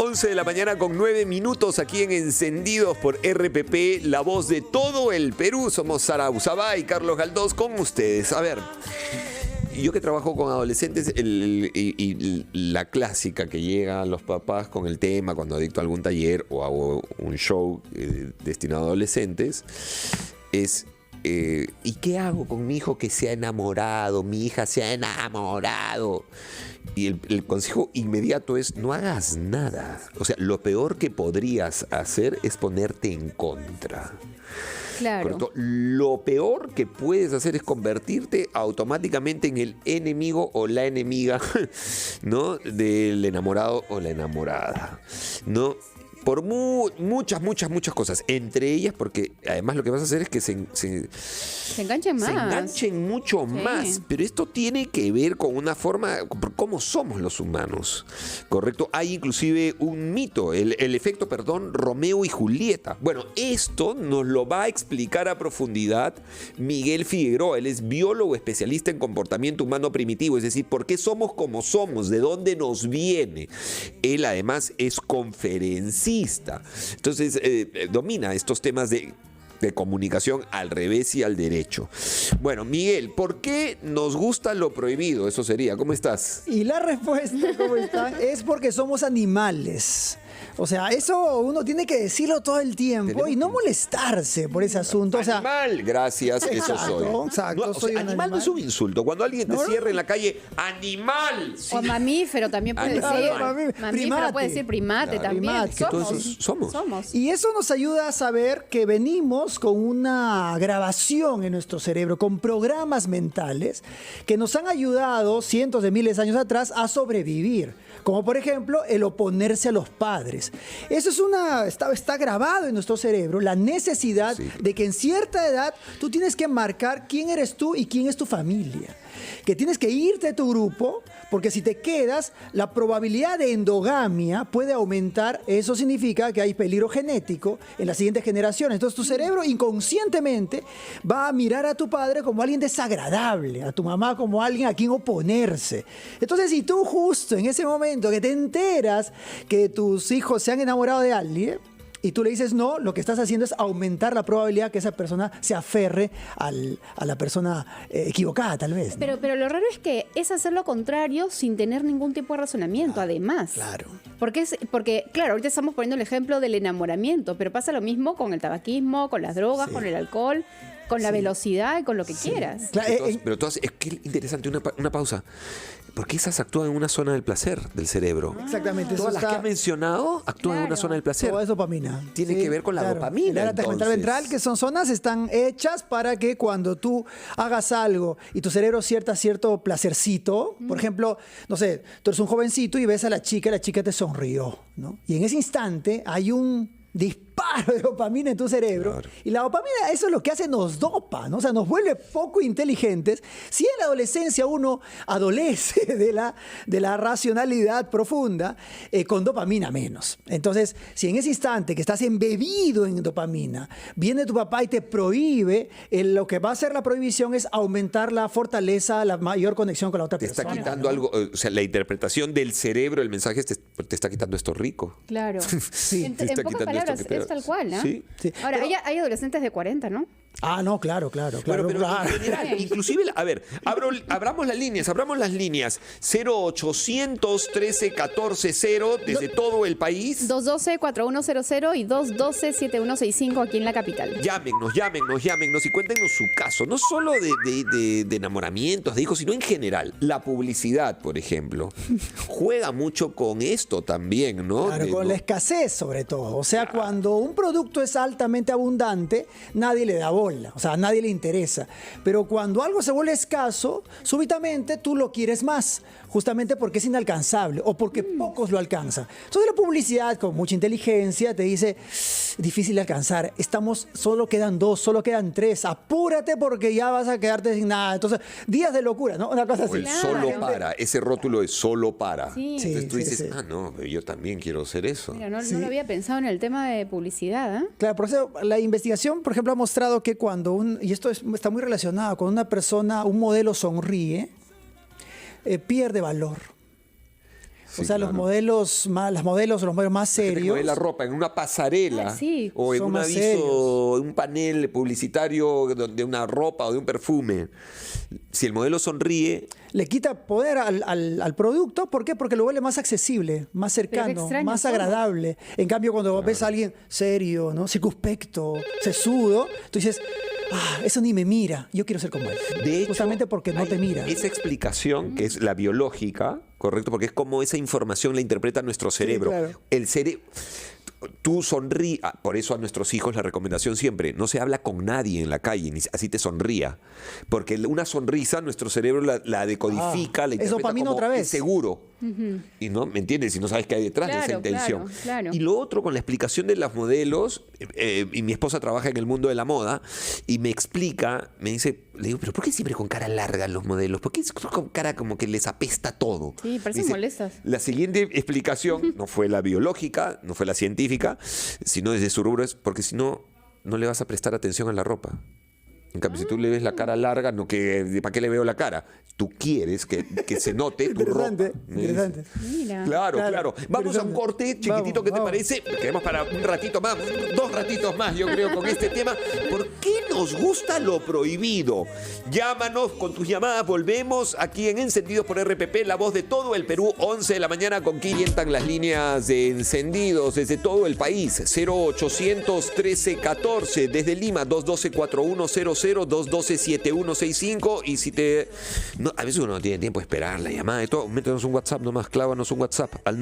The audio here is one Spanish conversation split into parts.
11 de la mañana con 9 minutos aquí en Encendidos por RPP, la voz de todo el Perú. Somos Sara Usabá y Carlos Galdós con ustedes. A ver, yo que trabajo con adolescentes y la clásica que llegan los papás con el tema cuando dicto algún taller o hago un show destinado a adolescentes es... ¿y qué hago con mi hijo que se ha enamorado? Mi hija se ha enamorado. Y el consejo inmediato es: no hagas nada. O sea, lo peor que podrías hacer es ponerte en contra. Claro. Correcto. Lo peor que puedes hacer es convertirte automáticamente en el enemigo o la enemiga, ¿no?, del enamorado o la enamorada, ¿no? Por muchas cosas. Entre ellas, porque además lo que vas a hacer es que se enganchen más. Se enganchen mucho más. Pero esto tiene que ver con una forma, con cómo somos los humanos. ¿Correcto? Hay inclusive un mito, el efecto, Romeo y Julieta. Bueno, esto nos lo va a explicar a profundidad Miguel Figueroa. Él es biólogo especialista en comportamiento humano primitivo. Es decir, ¿por qué somos como somos? ¿De dónde nos viene? Él además es conferencista. Entonces, domina estos temas de comunicación al revés y al derecho. Bueno, Miguel, ¿por qué nos gusta lo prohibido? Eso sería. ¿Cómo estás? Y la respuesta, ¿cómo están? Es porque somos animales. O sea, eso uno tiene que decirlo todo el tiempo y no molestarse por ese asunto. O sea, animal, gracias, eso soy. Exacto, No, soy un animal no es un insulto. Cuando alguien te cierra en la calle, animal. Sí. O mamífero también puede decir. Mamífero primate. Puede decir primate, Claro, también. primate, que somos. Y eso nos ayuda a saber que venimos con una grabación en nuestro cerebro, con programas mentales que nos han ayudado cientos de miles de años atrás a sobrevivir. Como por ejemplo el oponerse a los padres. Eso es está grabado en nuestro cerebro, la necesidad de que en cierta edad tú tienes que marcar quién eres tú y quién es tu familia. Que tienes que irte de tu grupo, porque si te quedas, la probabilidad de endogamia puede aumentar. Eso significa que hay peligro genético en las siguientes generaciones. Entonces tu cerebro inconscientemente va a mirar a tu padre como alguien desagradable, a tu mamá como alguien a quien oponerse. Entonces, si tú justo en ese momento que te enteras que tus hijos se han enamorado de alguien, y tú le dices no, lo que estás haciendo es aumentar la probabilidad que esa persona se aferre a la persona equivocada, tal vez, ¿no? Pero lo raro es que es hacer lo contrario sin tener ningún tipo de razonamiento, además. Claro. Porque, claro, ahorita estamos poniendo el ejemplo del enamoramiento, pero pasa lo mismo con el tabaquismo, con las drogas, con el alcohol, con la velocidad y con lo que quieras. Claro, Pero todas, es que interesante, una pausa. Porque esas actúan en una zona del placer del cerebro. Exactamente. Todas las que has mencionado actúan en una zona del placer. Todo es dopamina. Tiene que ver con la dopamina. El área tegmental ventral, que son zonas, están hechas para que cuando tú hagas algo y tu cerebro sienta cierto placercito, por ejemplo, no sé, tú eres un jovencito y ves a la chica te sonrió, ¿no? Y en ese instante hay un disparo de dopamina en tu cerebro. Claro. Y la dopamina, eso es lo que hace, nos dopa, ¿no? O sea, nos vuelve poco inteligentes. Si en la adolescencia uno adolece de la racionalidad profunda, con dopamina menos. Entonces, si en ese instante que estás embebido en dopamina, viene tu papá y te prohíbe, lo que va a hacer la prohibición es aumentar la fortaleza, la mayor conexión con la otra persona. Te está quitando algo, o sea, la interpretación del cerebro, el mensaje te está quitando esto rico. Claro. Sí. En pocas palabras, es tal cual, ¿no? Sí. Ahora, hay adolescentes de 40, ¿no? Ah, no, claro. Bueno, pero en general, inclusive, a ver, abramos las líneas. 0800 13 14 0 desde todo el país. 212-4100 y 212-7165 aquí en la capital. Llámenos y cuéntenos su caso. No solo de enamoramientos, de hijos, sino en general. La publicidad, por ejemplo, juega mucho con esto también, ¿no? Claro, con la escasez sobre todo. O sea, cuando un producto es altamente abundante, nadie le da bola. O sea, a nadie le interesa. Pero cuando algo se vuelve escaso, súbitamente tú lo quieres más, justamente porque es inalcanzable o porque pocos lo alcanzan. Entonces la publicidad, con mucha inteligencia, te dice, difícil de alcanzar, solo quedan 2, solo quedan 3, apúrate porque ya vas a quedarte sin nada. Entonces, días de locura, ¿no? Una cosa así. O el solo para, ese rótulo es solo para. Sí. Entonces tú dices, no, yo también quiero hacer eso. Mira, no lo había pensado en el tema de publicidad, ¿eh? Claro, por eso la investigación, por ejemplo, ha mostrado que cuando y esto está muy relacionado, cuando una persona, un modelo sonríe, pierde valor. Sí, o sea, claro. los modelos más Gente que serios. mueve la ropa en una pasarela Ah, sí. o en Son un más aviso, serios. un panel publicitario de una ropa o de un perfume. Si el modelo sonríe, Le quita poder al producto. ¿Por qué? Porque lo vuelve más accesible, más cercano, extraño más somos. agradable. En cambio, cuando ves a alguien serio, ¿no? Circunspecto, sesudo, tú dices, eso ni me mira. Yo quiero ser como él. de hecho, Justamente porque no hay te mira. esa explicación, que es la biológica, ¿correcto? Porque es como esa información la interpreta nuestro cerebro. claro. El cerebro... Tú sonríe, por eso a nuestros hijos la recomendación siempre, no se habla con nadie en la calle, ni así te sonría. Porque una sonrisa, nuestro cerebro la decodifica, la es interpreta dopamina como otra vez. seguro. Y no, ¿me entiendes? Si no sabes qué hay detrás de esa Claro, intención. claro, claro. Y lo otro, con la explicación de las modelos, y mi esposa trabaja en el mundo de la moda, y me explica, me dice, le digo, pero ¿por qué siempre con cara larga los modelos? ¿Por qué con cara como que les apesta todo? Sí, parecen Dice, molestas. La siguiente explicación no fue la biológica, no fue la científica, sino desde su rubro es porque si no, no le vas a prestar atención a la ropa. En cambio, si tú le ves la cara larga, no que ¿para qué le veo la cara? Tú quieres que se note tu ropa. Interesante. Mira. Claro, Claro, claro. Vamos a un interesante. corte chiquitito, Vamos, ¿qué te vamos. parece? Quedamos para un ratito más, 2 ratitos más, yo creo, con este tema. ¿Por qué nos gusta lo prohibido? Llámanos con tus llamadas, volvemos aquí en Encendidos por RPP, la voz de todo el Perú, 11 de la mañana, con que orientan las líneas de encendidos desde todo el país. 0800 1314, desde Lima, 212-4100, 212-7165. Y si te... No, a veces uno no tiene tiempo de esperar la llamada de todo. Métenos un WhatsApp nomás, clávanos un WhatsApp al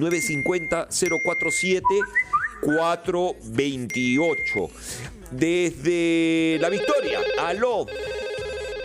950-047-428. Desde La Victoria, aló.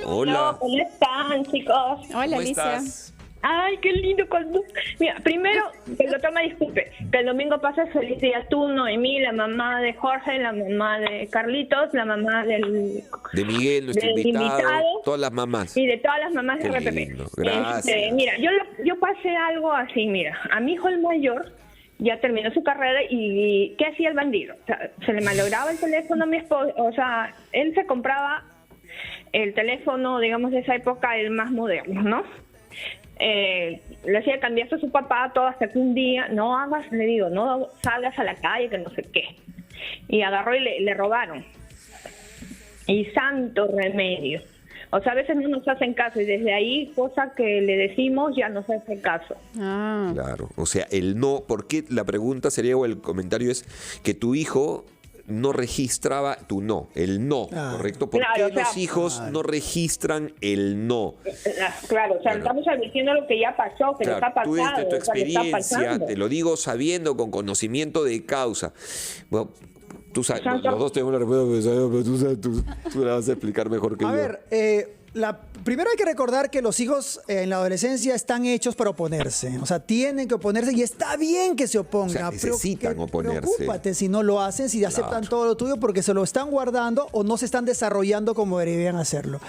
Hola. Hola, ¿cómo están, chicos? Hola, ¿Cómo Alicia. estás? Ay, qué lindo cuando... Mira, primero, que el doctor me disculpe, que el domingo pasa feliz día tú, Noemí, la mamá de Jorge, la mamá de Carlitos, la mamá del... De Miguel, nuestro del invitado, todas las mamás. Y de todas las mamás Qué de RPP. lindo, gracias. Mira, yo pasé algo así, mira, a mi hijo el mayor ya terminó su carrera y ¿qué hacía el bandido? O sea, se le malograba el teléfono a mi esposo, o sea, él se compraba el teléfono, digamos, de esa época, el más moderno, ¿no? Le hacía cambiarse a su papá todo hasta que un día, no hagas, le digo, no salgas a la calle, que no sé qué. Y agarró y le robaron. Y santo remedio. O sea, a veces no nos hacen caso y desde ahí, cosa que le decimos, ya nos hace caso. Ah, Claro, o sea, el no, porque la pregunta sería, o el comentario es que tu hijo no registraba tu no, el no, ¿correcto? ¿Por Claro, qué o sea, los hijos no registran el no? Claro, o sea, Bueno. estamos advirtiendo lo que ya pasó, que nos ha Claro, tú pasado. desde tu o sea, que está experiencia, pasando. te lo digo sabiendo, con conocimiento de causa. Bueno, tú sabes, Exacto. los dos tenemos la respuesta, pero tú la vas a explicar mejor que A yo. ver, primero hay que recordar que los hijos en la adolescencia están hechos para oponerse. O sea, tienen que oponerse y está bien que se opongan. O sea, necesitan oponerse. Preocúpate si no lo hacen, si aceptan todo lo tuyo porque se lo están guardando o no se están desarrollando como deberían hacerlo.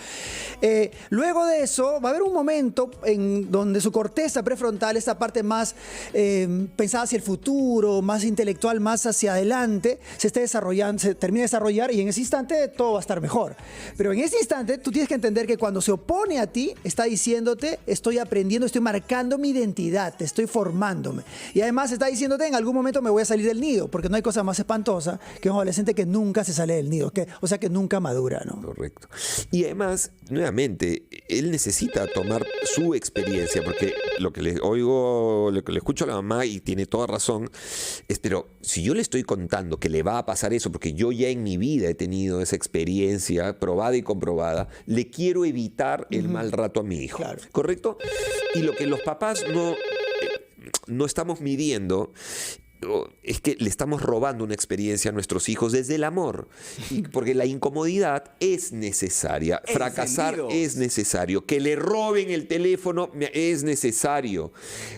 Luego de eso, va a haber un momento en donde su corteza prefrontal, esta parte más pensada hacia el futuro, más intelectual, más hacia adelante, se esté desarrollando, se termina de desarrollar y en ese instante todo va a estar mejor. Pero en ese instante tú tienes que entender que cuando se opone a ti, está diciéndote, estoy aprendiendo, estoy marcando mi identidad, estoy formándome. Y además está diciéndote, en algún momento me voy a salir del nido, porque no hay cosa más espantosa que un adolescente que nunca se sale del nido, o sea que nunca madura, ¿no? Correcto. Y además, nuevamente, él necesita tomar su experiencia, porque lo que le oigo, lo que le escucho a la mamá, y tiene toda razón, es, pero si yo le estoy contando que le va a pasar eso, porque yo ya en mi vida he tenido esa experiencia probada y comprobada, le quiero evitar el mal rato a mi hijo. Claro. ¿Correcto? Y lo que los papás no estamos midiendo es que le estamos robando una experiencia a nuestros hijos desde el amor. Porque la incomodidad es necesaria. Fracasar es necesario. Que le roben el teléfono es necesario.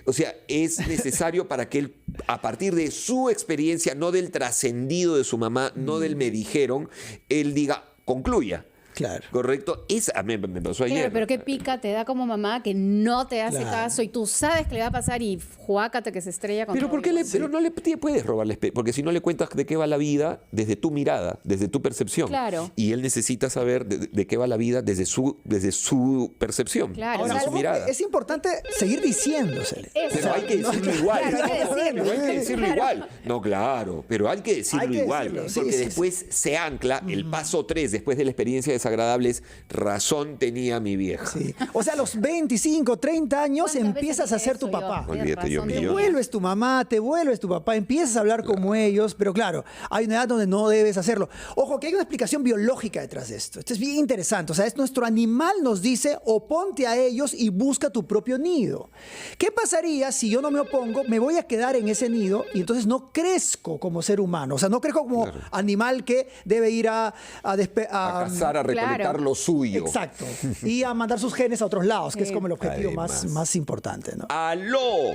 O sea, es necesario para que él, a partir de su experiencia, no del trascendido de su mamá, no del me dijeron, él diga, concluya. Claro. ¿Correcto? A mí me pasó ayer. Claro, pero qué pica te da como mamá que no te hace Claro. caso y tú sabes que le va a pasar y juácate que se estrella con Pero todo ¿por qué igual. pero no le puedes robarle? Porque si no le cuentas de qué va la vida desde tu mirada, desde tu percepción. Claro. Y él necesita saber de qué va la vida desde su percepción, Claro, desde Ahora, su ojo, mirada. es importante seguir diciéndosele. Eso. Pero hay que decirlo igual. Claro, hay que decirlo. Pero hay que decirlo igual. No, claro, pero hay que decirlo Hay que igual. decirlo, sí, Porque sí, después se ancla el paso 3, después de la experiencia desagradable, es razón tenía mi vieja. Sí. O sea, a los 25, 30 años ¿Cuántas empiezas veces a ser dije tu eso yo? papá. Tienes Olvídate, yo razón, millón. Te tenía. vuelves tu mamá, te vuelves tu papá, empiezas a hablar como ellos, pero claro, hay una edad donde no debes hacerlo. Ojo, que hay una explicación biológica detrás de esto. Esto es bien interesante. O sea, es nuestro animal nos dice, oponte a ellos y busca tu propio nido. ¿Qué pasaría si yo no me opongo, me voy a quedar en ese nido y entonces no crezco como ser humano? O sea, no crezco como animal que debe ir a Cazar, a recolectar Claro. lo suyo. Exacto. Y a mandar sus genes a otros lados, que es Sí. como el objetivo Además. más importante, ¿no? ¡Aló!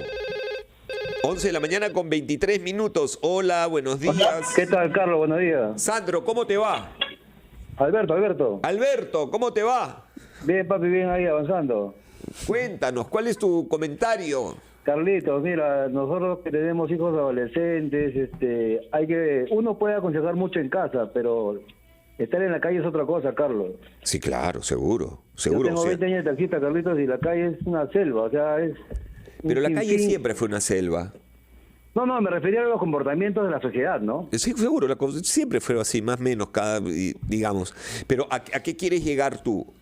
11 de la mañana con 23 minutos. Hola, buenos días. ¿Qué tal, Carlos? Buenos días. Sandro, ¿cómo te va? Alberto. Alberto, ¿cómo te va? Bien, papi, bien ahí avanzando. Cuéntanos, ¿cuál es tu comentario? Carlitos, mira, nosotros que tenemos hijos adolescentes, uno puede aconsejar mucho en casa, pero estar en la calle es otra cosa, Carlos. Sí, claro, seguro. Yo Seguro. tengo o sea, 20 años de taxista, Carlitos, y la calle es una selva, o sea, es... pero un la calle sinfín. siempre fue una selva. No, me refería a los comportamientos de la sociedad, ¿no? Sí, seguro, siempre fue así, más o menos, digamos. Pero ¿a qué quieres llegar tú?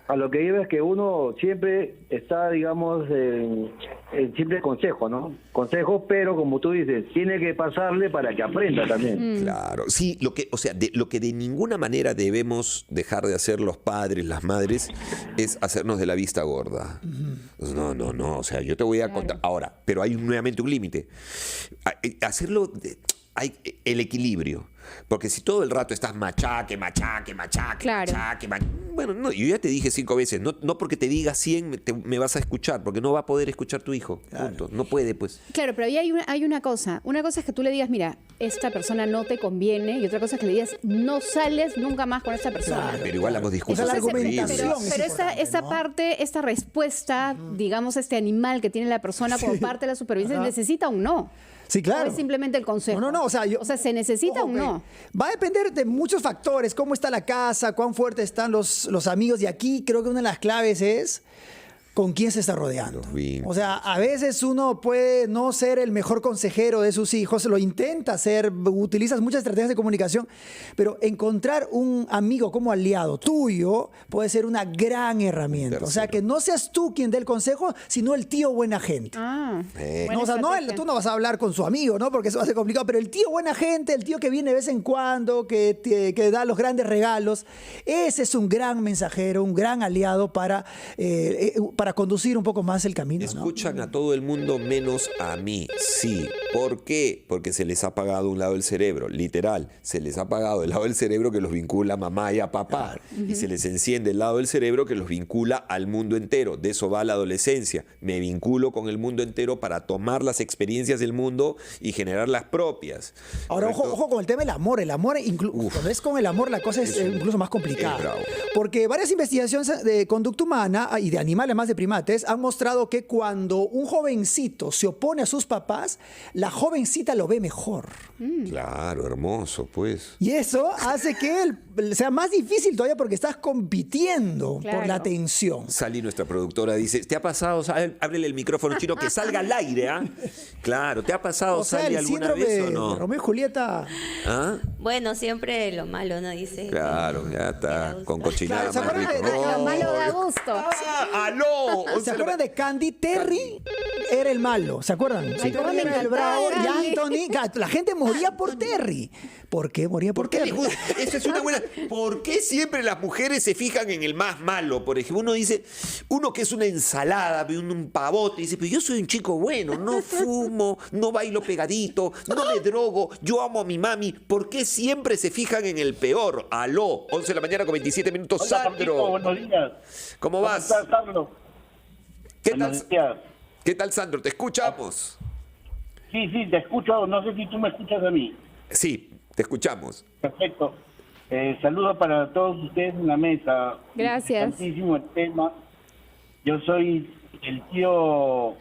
A lo que lleva es que uno siempre está, digamos, en simple consejo, ¿no? Consejo, pero como tú dices, tiene que pasarle para que aprenda también. Claro, sí, lo que de ninguna manera debemos dejar de hacer los padres, las madres, es hacernos de la vista gorda. Pues no, o sea, yo te voy a contar ahora, pero hay nuevamente un límite. Hacerlo, hay el equilibrio. Porque si todo el rato estás machaque, Claro. bueno, no, yo ya te dije 5 veces, no porque te diga 100 me vas a escuchar, porque no va a poder escuchar tu hijo. Punto. No puede, pues. Claro, pero ahí hay una cosa. Una cosa es que tú le digas, mira, esta persona no te conviene, y otra cosa es que le digas, no sales nunca más con esta persona. Pero igual ambos discursos O sea, la son argumentación horribles. Pero es esa importante, ¿no? parte, esta respuesta, digamos, este animal que tiene la persona como parte de la supervivencia, Ajá. necesita un no. Sí, claro. O es simplemente el consejo. No, o sea, se necesita Ojo, un que no. Va a depender de muchos factores, cómo está la casa, cuán fuertes están los amigos, y aquí creo que una de las claves es con quién se está rodeando. Los vínculos. O sea, a veces uno puede no ser el mejor consejero de sus hijos, lo intenta hacer, utilizas muchas estrategias de comunicación, pero encontrar un amigo como aliado tuyo puede ser una gran herramienta. O sea, que no seas tú quien dé el consejo, sino el tío buena gente. Ah, buena No, o sea, estrategia. tú no vas a hablar con su amigo, ¿no? Porque eso va a ser complicado, pero el tío buena gente, el tío que viene de vez en cuando, que da los grandes regalos, ese es un gran mensajero, un gran aliado para conducir un poco más el camino, ¿no? Escuchan a todo el mundo menos a mí. Sí. ¿Por qué? Porque se les ha apagado un lado del cerebro. Literal, se les ha apagado el lado del cerebro que los vincula a mamá y a papá. Y se les enciende el lado del cerebro que los vincula al mundo entero. De eso va la adolescencia. Me vinculo con el mundo entero para tomar las experiencias del mundo y generar las propias. Ahora, ¿Correcto? ojo con el tema del amor. El amor, cuando es con el amor, la cosa es incluso más complicada. es bravo. Porque varias investigaciones de conducta humana y de animales más de primates han mostrado que cuando un jovencito se opone a sus papás, la jovencita lo ve mejor. Claro, hermoso, pues. Y eso hace que sea más difícil todavía porque estás compitiendo por Claro. la atención. Sally, nuestra productora, dice, ¿te ha pasado? Ábrele el micrófono, Chino, que salga al aire, ¿ah? Claro, ¿te ha pasado, O sea, Sally, el alguna síndrome vez o de no? Romeo y Julieta. ¿Ah? Bueno, siempre lo malo, ¿no? Dice. Claro, ya está, con cochinada Claro, ¿se más acuerdan rico. de- Lo malo da ¡Oh! gusto. ¡Ah, aló! ¿Se acuerdan de Candy? Terry era el malo, ¿se acuerdan? Sí, cómo Terry me era el encantaba bravo y Candy. Anthony. Claro, la gente moría por Terry. ¿Por qué moría por ¿Por qué Terry? le gusta? Eso es una buena. ¿Por qué siempre las mujeres se fijan en el más malo? Por ejemplo, uno dice, uno que es una ensalada, un pavote, dice, pero yo soy un chico bueno, no fumo, no bailo pegadito, no me drogo, yo amo a mi mami. ¿Por qué siempre se fijan en el peor? Aló, 11 de la mañana con 27 minutos, Hola, Sandro. Chico, buenos días. ¿Cómo vas? ¿Cómo estás, Carlos? ¿Qué tal, Buenos días. ¿Qué tal, Sandro? ¿Te escuchamos? Sí, te escucho. No sé si tú me escuchas a mí. Sí, te escuchamos. Perfecto. Saludos para todos ustedes en la mesa. Gracias. Interesantísimo el tema. Yo soy el tío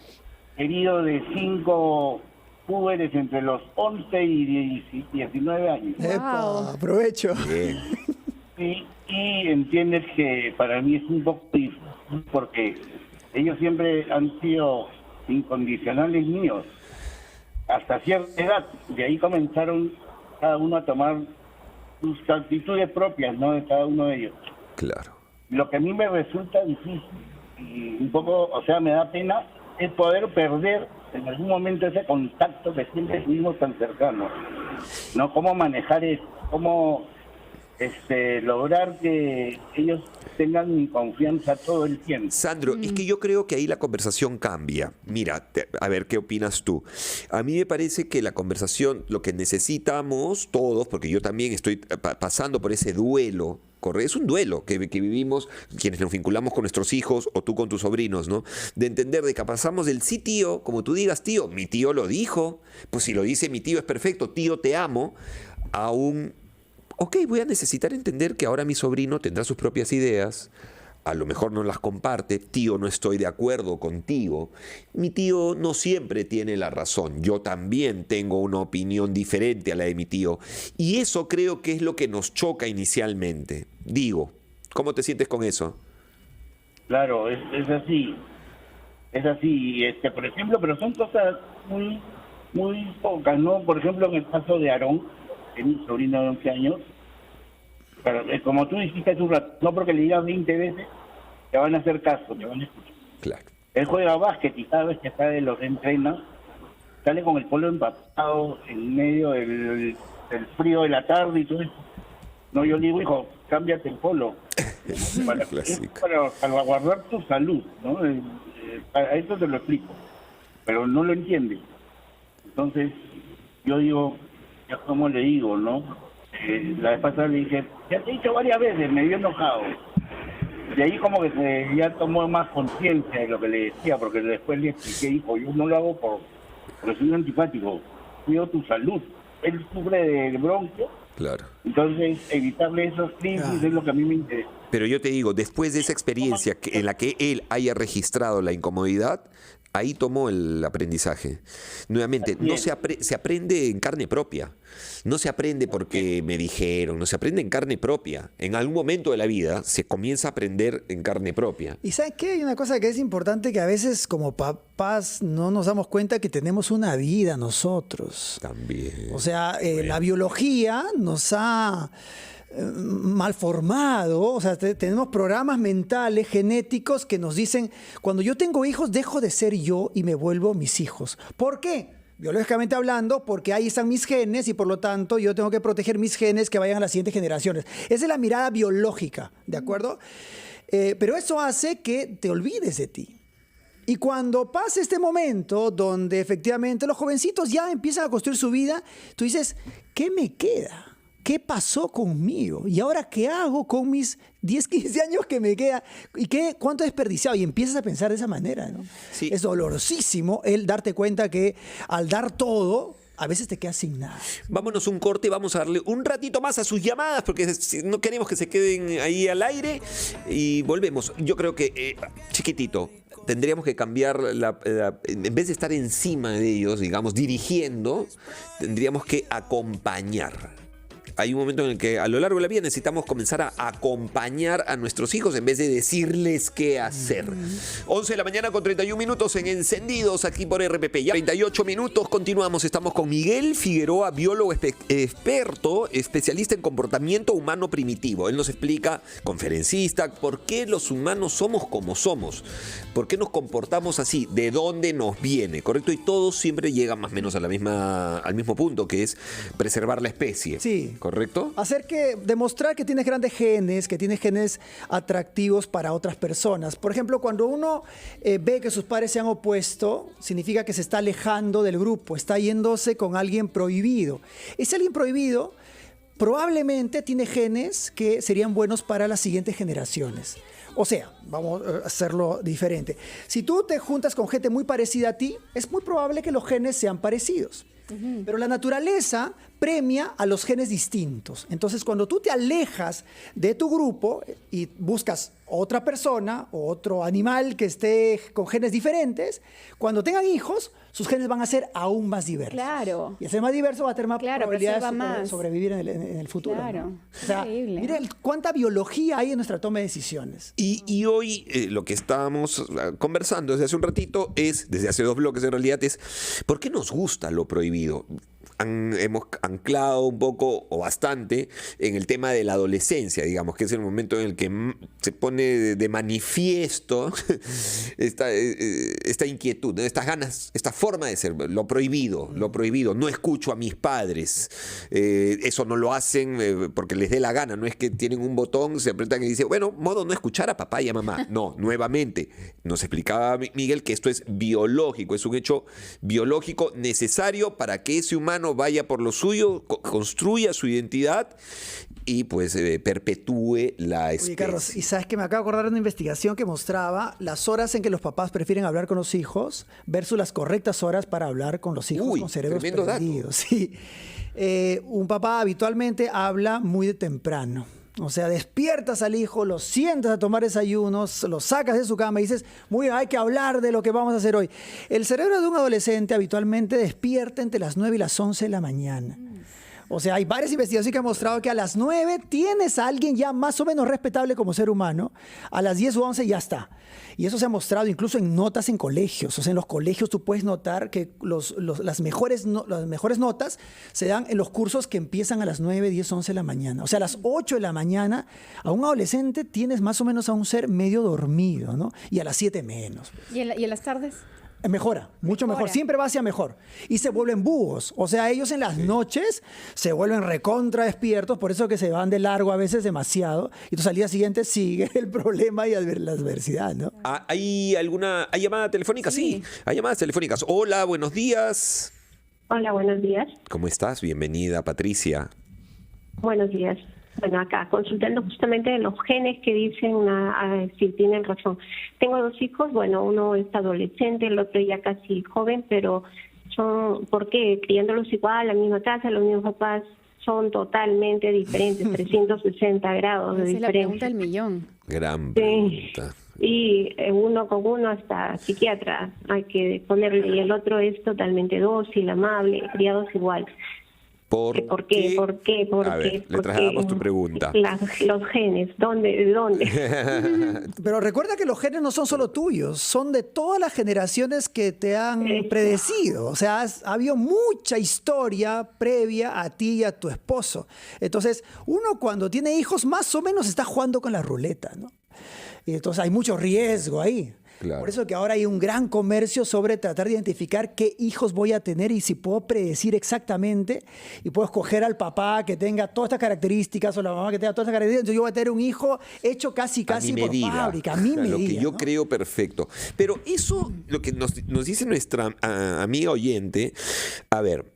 querido de 5 jóvenes entre los 11 y 19 años. Epa, aprovecho. Bien. Y entiendes que para mí es un poco difícil porque ellos siempre han sido incondicionales míos hasta cierta edad. De ahí comenzaron cada uno a tomar sus actitudes propias, ¿no? De cada uno de ellos. Claro. Lo que a mí me resulta difícil y un poco, o sea, me da pena es poder perder en algún momento ese contacto que siempre tuvimos tan cercano, ¿no? Cómo manejar eso, cómo lograr que ellos tengan mi confianza todo el tiempo. Sandro, es que yo creo que ahí la conversación cambia. Mira, a ver, ¿qué opinas tú? A mí me parece que la conversación, lo que necesitamos todos, porque yo también estoy pasando por ese duelo, es un duelo que vivimos quienes nos vinculamos con nuestros hijos o tú con tus sobrinos, ¿no? De entender de que pasamos del sí, tío, como tú digas, tío, mi tío lo dijo, pues si lo dice mi tío es perfecto, tío, te amo, a un... Ok, voy a necesitar entender que ahora mi sobrino tendrá sus propias ideas, a lo mejor no las comparte, tío, no estoy de acuerdo contigo, mi tío no siempre tiene la razón, yo también tengo una opinión diferente a la de mi tío, y eso creo que es lo que nos choca inicialmente. Digo, ¿cómo te sientes con eso? Claro, es así, por ejemplo, pero son cosas muy pocas, ¿no? Por ejemplo, en el caso de Aarón, que es mi sobrino de 11 años, pero como tú dijiste hace un rato, no porque le digas 20 veces, te van a hacer caso, te van a escuchar. Claro. Él juega básquet y cada vez que sale los entrena, sale con el polo empapado en medio del frío de la tarde y todo eso. No, yo le digo, hijo, cámbiate el polo. para salvaguardar tu salud, ¿no? A eso te lo explico, pero no lo entiende. Entonces, yo digo, ya como le digo, ¿no? La vez pasada le dije, ya te he dicho varias veces, me vio enojado. De ahí como que ya tomó más conciencia de lo que le decía, porque después le expliqué, hijo, yo no lo hago porque soy antipático, cuido tu salud. Él sufre de bronquio, Claro. entonces evitarle esos crisis es lo que a mí me interesa. Pero yo te digo, después de esa experiencia en la que él haya registrado la incomodidad, ahí tomó el aprendizaje. Nuevamente, no se aprende en carne propia. No se aprende porque me dijeron, no se aprende en carne propia. En algún momento de la vida se comienza a aprender en carne propia. Y ¿sabes qué? Hay una cosa que es importante que a veces como papás no nos damos cuenta que tenemos una vida nosotros. También. O sea, la biología nos ha mal formado, o sea, tenemos programas mentales, genéticos que nos dicen, cuando yo tengo hijos, dejo de ser yo y me vuelvo mis hijos. ¿Por qué? Biológicamente hablando, porque ahí están mis genes y por lo tanto yo tengo que proteger mis genes que vayan a las siguientes generaciones. Esa es la mirada biológica, ¿de acuerdo? Pero eso hace que te olvides de ti. Y cuando pasa este momento donde efectivamente los jovencitos ya empiezan a construir su vida, tú dices, ¿qué me queda? ¿Qué pasó conmigo? ¿Y ahora qué hago con mis 10, 15 años que me queda? ¿Y cuánto he desperdiciado? Y empiezas a pensar de esa manera, ¿no? Sí. Es dolorosísimo el darte cuenta que al dar todo, a veces te quedas sin nada. Vámonos un corte, vamos a darle un ratito más a sus llamadas porque no queremos que se queden ahí al aire y volvemos. Yo creo que, chiquitito, tendríamos que cambiar, en vez de estar encima de ellos, digamos, dirigiendo, tendríamos que acompañar. Hay un momento en el que a lo largo de la vida necesitamos comenzar a acompañar a nuestros hijos en vez de decirles qué hacer. 11 de la mañana con 31 minutos en Encendidos aquí por RPP. Ya 38 minutos, continuamos. Estamos con Miguel Figueroa, biólogo experto, especialista en comportamiento humano primitivo. Él nos explica, conferencista, por qué los humanos somos como somos. ¿Por qué nos comportamos así? ¿De dónde nos viene? ¿Correcto? Y todos siempre llegan más o menos al mismo punto, que es preservar la especie. Sí. ¿Correcto? Demostrar que tienes grandes genes, que tienes genes atractivos para otras personas. Por ejemplo, cuando uno ve que sus padres se han opuesto, significa que se está alejando del grupo, está yéndose con alguien prohibido. Ese alguien prohibido probablemente tiene genes que serían buenos para las siguientes generaciones. O sea, vamos a hacerlo diferente. Si tú te juntas con gente muy parecida a ti, es muy probable que los genes sean parecidos. Pero la naturaleza premia a los genes distintos. Entonces, cuando tú te alejas de tu grupo y buscas otra persona o otro animal que esté con genes diferentes, cuando tengan hijos, sus genes van a ser aún más diversos. Claro. Y al ser más diverso va a tener más Claro, probabilidades preserva de más. sobrevivir en el futuro. Claro. ¿no? O sea, Increíble. miren cuánta biología hay en nuestra toma de decisiones. Y hoy lo que estábamos conversando desde hace un ratito es, desde hace 2 bloques en realidad, es ¿por qué nos gusta lo prohibido? Hemos anclado un poco o bastante en el tema de la adolescencia, digamos, que es el momento en el que se pone de manifiesto esta inquietud, estas ganas, esta forma de ser, lo prohibido, no escucho a mis padres, eso no lo hacen porque les dé la gana, no es que tienen un botón, se apretan y dicen, bueno, modo no escuchar a papá y a mamá, no, nuevamente, nos explicaba Miguel que esto es biológico, es un hecho biológico necesario para que ese humano vaya por lo suyo, construya su identidad y pues perpetúe la especie. Oye, Carlos, y sabes que me acabo de acordar de una investigación que mostraba las horas en que los papás prefieren hablar con los hijos versus las correctas horas para hablar con los hijos Uy, con cerebros tremendo dato. perdidos. Sí. Un papá habitualmente habla muy de temprano. O sea, despiertas al hijo, lo sientas a tomar desayunos, lo sacas de su cama y dices, muy bien, hay que hablar de lo que vamos a hacer hoy. El cerebro de un adolescente habitualmente despierta entre las 9 y las 11 de la mañana. O sea, hay varias investigaciones que han mostrado que a las 9 tienes a alguien ya más o menos respetable como ser humano, a las 10 o 11 ya está. Y eso se ha mostrado incluso en notas en colegios. O sea, en los colegios tú puedes notar que las mejores notas se dan en los cursos que empiezan a las 9, 10, 11 de la mañana. O sea, a las 8 de la mañana a un adolescente tienes más o menos a un ser medio dormido, ¿no? Y a las 7 menos. ¿Y en las tardes? Mejora, mucho mejor. Siempre va hacia mejor. Y se vuelven búhos. O sea, ellos en las noches se vuelven recontra despiertos, por eso que se van de largo a veces demasiado. Y entonces al día siguiente sigue el problema y la adversidad, ¿no? ¿Hay llamada telefónica? Sí, hay llamadas telefónicas. Hola, buenos días. Hola, buenos días. ¿Cómo estás? Bienvenida, Patricia. Buenos días. Bueno, acá consultando justamente los genes que dicen si tienen razón. Tengo 2 hijos, bueno, uno es adolescente, el otro ya casi joven, pero ¿por qué? Criándolos igual, a la misma casa, los mismos papás, son totalmente diferentes, 360 grados de Esa es la pregunta diferencia. del millón. Gran Sí. pregunta. Y uno con uno hasta psiquiatra hay que ponerle, y el otro es totalmente dócil, amable, criados igual. ¿Por qué? A ver, le trasladamos tu pregunta. Los genes, ¿de dónde? Pero recuerda que los genes no son solo tuyos, son de todas las generaciones que te han predecido. O sea, ha habido mucha historia previa a ti y a tu esposo. Entonces, uno cuando tiene hijos más o menos está jugando con la ruleta, ¿no? Y entonces hay mucho riesgo ahí. Claro. Por eso que ahora hay un gran comercio sobre tratar de identificar qué hijos voy a tener y si puedo predecir exactamente y puedo escoger al papá que tenga todas estas características o la mamá que tenga todas estas características. Entonces yo voy a tener un hijo hecho casi A mi por medida, fábrica, a mi medida. lo que yo ¿no? creo perfecto. Pero eso, lo que nos dice nuestra amiga oyente, a ver,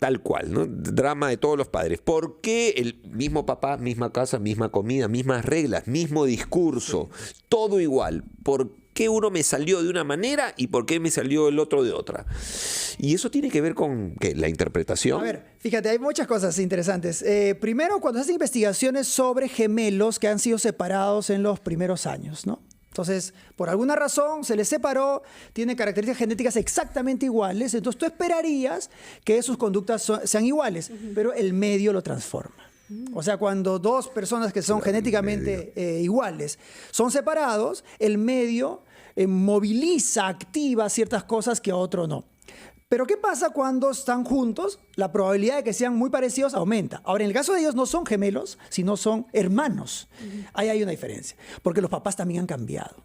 tal cual, ¿no? Drama de todos los padres. ¿Por qué el mismo papá, misma casa, misma comida, mismas reglas, mismo discurso, todo igual? ¿Por qué uno me salió de una manera y por qué me salió el otro de otra? Y eso tiene que ver con ¿qué? La interpretación. A ver, fíjate, hay muchas cosas interesantes. Primero, cuando se hacen investigaciones sobre gemelos que han sido separados en los primeros años, ¿no? Entonces, por alguna razón se les separó, tiene características genéticas exactamente iguales, entonces tú esperarías que sus conductas sean iguales, pero el medio lo transforma. O sea, cuando 2 personas que son genéticamente iguales son separados, el medio moviliza, activa ciertas cosas que a otro no. Pero ¿qué pasa cuando están juntos? La probabilidad de que sean muy parecidos aumenta. Ahora, en el caso de ellos no son gemelos, sino son hermanos. Ahí hay una diferencia, porque los papás también han cambiado.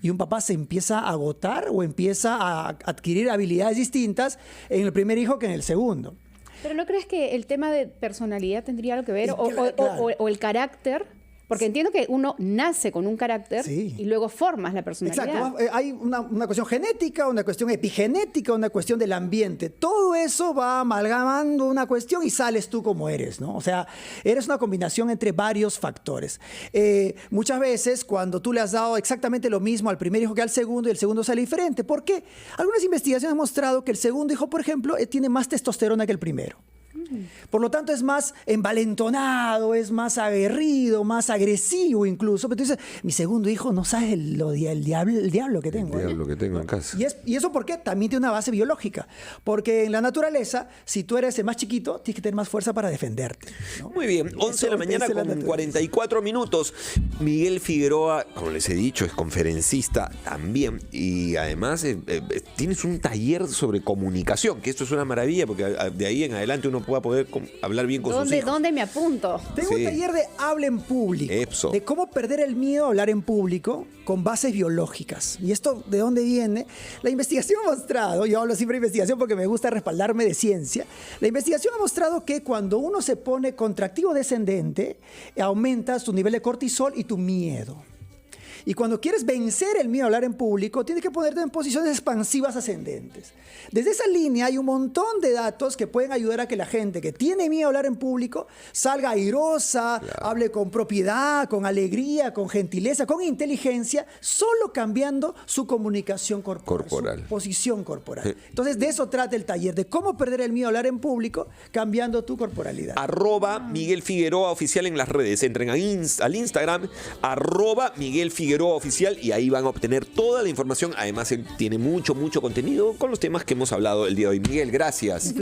Y un papá se empieza a agotar o empieza a adquirir habilidades distintas en el primer hijo que en el segundo. ¿Pero no crees que el tema de personalidad tendría algo que ver? Claro. O el carácter. Porque entiendo que uno nace con un carácter Sí. y luego formas la personalidad. Exacto. Hay una cuestión genética, una cuestión epigenética, una cuestión del ambiente. Todo eso va amalgamando una cuestión y sales tú como eres, ¿no? O sea, eres una combinación entre varios factores. Muchas veces, cuando tú le has dado exactamente lo mismo al primer hijo que al segundo, y el segundo sale diferente. ¿Por qué? Algunas investigaciones han mostrado que el segundo hijo, por ejemplo, tiene más testosterona que el primero. Por lo tanto, es más envalentonado, es más aguerrido, más agresivo incluso. Pero tú dices, mi segundo hijo no sabe el diablo que tengo. El diablo que tengo en casa. ¿Y eso por qué? También tiene una base biológica. Porque en la naturaleza, si tú eres el más chiquito, tienes que tener más fuerza para defenderte, ¿no? Muy bien, 11 de la mañana Esa es la con naturaleza. 44 minutos. Miguel Figueroa, como les he dicho, es conferencista también. Y además tienes un taller sobre comunicación, que esto es una maravilla, porque de ahí en adelante uno pueda poder hablar bien con sus hijos. ¿Dónde me apunto? Tengo un taller de habla en público, Eso. de cómo perder el miedo a hablar en público con bases biológicas. ¿Y esto de dónde viene? La investigación ha mostrado, yo hablo siempre de investigación porque me gusta respaldarme de ciencia, la investigación ha mostrado que cuando uno se pone contractivo descendente, aumentas tu nivel de cortisol y tu miedo. Y cuando quieres vencer el miedo a hablar en público, tienes que ponerte en posiciones expansivas ascendentes. Desde esa línea hay un montón de datos que pueden ayudar a que la gente que tiene miedo a hablar en público salga airosa, hable con propiedad, con alegría, con gentileza, con inteligencia, solo cambiando su comunicación corporal. Su posición corporal. Entonces, de eso trata el taller, de cómo perder el miedo a hablar en público cambiando tu corporalidad. @ Miguel Figueroa Oficial en las redes. Entren al Instagram, @ Miguel Figueroa Oficial, y ahí van a obtener toda la información. Además, él tiene mucho contenido con los temas que hemos hablado el día de hoy. Miguel, gracias. Un placer.